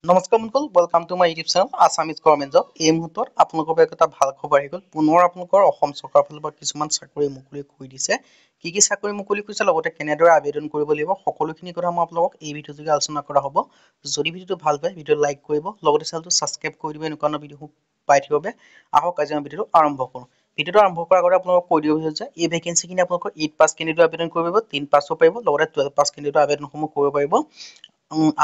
নমস্কাৰ বন্ধুসকল, welcome to my YouTube channel Assamese government job. এই মুহূৰ্তত আপোনালোকৰ বাবে এটা ভাল খবৰ আহি গ'ল। পুনৰ আপোনালোকৰ অসম চৰকাৰৰ ফালৰ পৰা কিছুমান চাকৰি মুকলি কৰি দিছে। কি চাকৰি মুকলি কৰিছে, লগতে কেনেদৰে আবেদন কৰিব লাগিব, সকলোখিনি কথা মই আপোনালোকক এই ভিডিঅ' যোগে আলোচনা কৰা হ'ব। যদি ভিডিঅ'টো ভাল পায়, ভিডিঅ'টো লাইক কৰিব, লগতে চেনেলটো ছাবস্ক্ৰাইব কৰি দিব। এনেকুৱা ভিডিঅ' পাই থাকিব বাবে আহক আজি আমি ভিডিঅ'টো আৰম্ভ কৰোঁ। ভিডিঅ'টো আৰম্ভ কৰাৰ আগতে আপোনালোকক কৈ দিব যে এই ভেকেঞ্চিখিনি আপোনালোকৰ 8 পাছ কেণ্ডিডেটে আবেদন কৰিব পাৰিব, 10 পাছো পাৰিব, লগতে 12 পাছ কেণ্ডিডেটে আবেদনসমূহ কৰিব পাৰিব।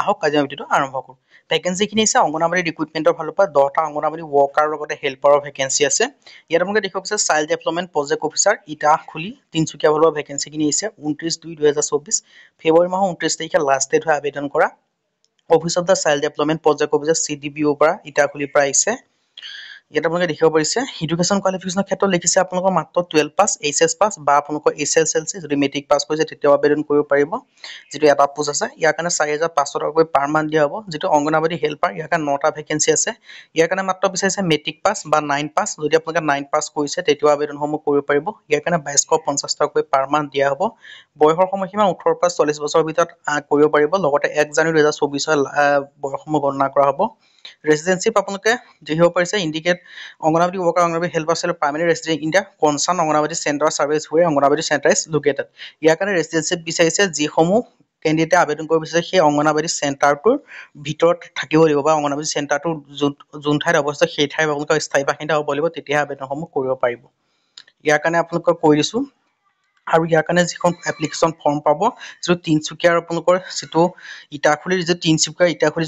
আহক আজি আমি ভিডিঅ'টো আৰম্ভ কৰোঁ। ভেকেঞ্চিখিনি আছে অংগনবাড়ী ৰিক্ৰুটমেণ্টৰ ফালৰ পৰা 10টা অংগনবাড়ী ৱৰ্কাৰ লগতে হেল্পাৰৰ ভেকেঞ্চি আছে। ইয়াত আপোনালোকে দেখিব পাৰিছে child development project officer Itakhuli Tinsukia ফালৰ পৰা ভেকেঞ্চিখিনি আহিছে। 29/2/2024 ফেব্ৰুৱাৰী মাহৰ 29 তাৰিখে লাষ্ট ডেট হয় আবেদন কৰা। Office of the child development project officer CDBOৰ পৰা ইটাখুলিৰ পৰা আহিছে। ইয়াত আপোনালোকে দেখিব পাৰিছে এডুকেশ্যন কোৱালিফিকেশ্যনৰ ক্ষেত্ৰত লিখিছে আপোনালোকৰ মাত্ৰ 12 পাছ, HS পাছ বা আপোনালোকৰ SSLC যদি মেট্ৰিক পাছ কৰিছে তেতিয়াও আবেদন কৰিব পাৰিব। যিটো এটা পোষ্ট আছে, ইয়াৰ কাৰণে 4,500 টকাকৈ পাৰ মান্থ দিয়া হ'ব। যিটো অংগনবাড়ী হেল্পাৰ, ইয়াৰ কাৰণে 9টা ভেকেঞ্চি আছে। ইয়াৰ কাৰণে মাত্ৰ বিচাৰিছে মেট্ৰিক পাছ বা 9 পাছ। যদি আপোনালোকে 9 পাছ কৰিছে তেতিয়াও আবেদনসমূহ কৰিব পাৰিব। ইয়াৰ কাৰণে 2,250 টকাকৈ পাৰ মান্থ দিয়া হ'ব। বয়সৰ সময়সীমা 18 পৰা 40 বছৰৰ ভিতৰত কৰিব পাৰিব। লগতে 1 জানুৱাৰী 2024 বয়সসমূহ গণনা কৰা হ'ব। ৰেচিডেঞ্চিপ আপোনালোকে দেখিব পাৰিছে indicate anganwadi worker, anganwadi helper আছে primary resident in the concern anganwadi centre service where anganwadi centre is located. ইয়াৰ কাৰণে ৰেচিডেঞ্চিপ বিচাৰিছে যিসমূহ কেণ্ডিডেটে আবেদন কৰিব বিচাৰিছে সেই অংগনবাড়ী চেণ্টাৰটোৰ ভিতৰত থাকিব লাগিব বা অংগনবাড়ী চেণ্টাৰটোৰ যোন ঠাইত অৱস্থিত সেই ঠাইৰ আপোনালোকৰ স্থায়ী বাসিন্দা হ'ব লাগিব, তেতিয়াহে আবেদনসমূহ কৰিব পাৰিব। ইয়াৰ কাৰণে আপোনালোকক কৈ দিছোঁ। আৰু ইয়াৰ কাৰণে যিখন এপ্লিকেশ্যন ফৰ্ম পাব, যিটো তিনিচুকীয়াৰ আপোনালোকৰ যিটো ইটাখুলিৰ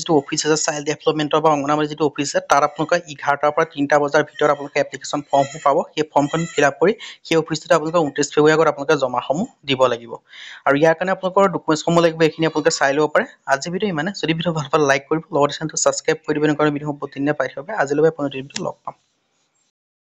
যিটো অফিচ আছে চাইল্ড ডেভেলপমেণ্টৰ বা অংগনবাড়ী যিটো অফিচ আছে, তাত আপোনালোকে 11টাৰ পৰা 3টা বজাৰ ভিতৰত আপোনালোকে এপ্লিকেশ্যন ফৰ্মসমূহ পাব। সেই ফৰ্মখন ফিল আপ কৰি সেই অফিচটোতে আপোনালোকে 29 ফেব্ৰুৱাৰী আগত আপোনালোকে জমাসমূহ দিব লাগিব। আৰু ইয়াৰ কাৰণে আপোনালোকৰ ডকুমেণ্টসমূহ লাগিব, এইখিনি আপোনালোকে চাই ল'ব পাৰে। আজি ভিডিঅ' ইমানে। যদি ভিডিঅ' ভাল পালে লাইক কৰিব, লগতে চেনেলটো ছাবস্ক্ৰাইব কৰি দিব। এনেকুৱা ভিডিঅ' প্ৰতিদিনে পাই থাকিব। আজিলৈ আপোনালোকৰ ভিডিঅ'টো লগ পাম।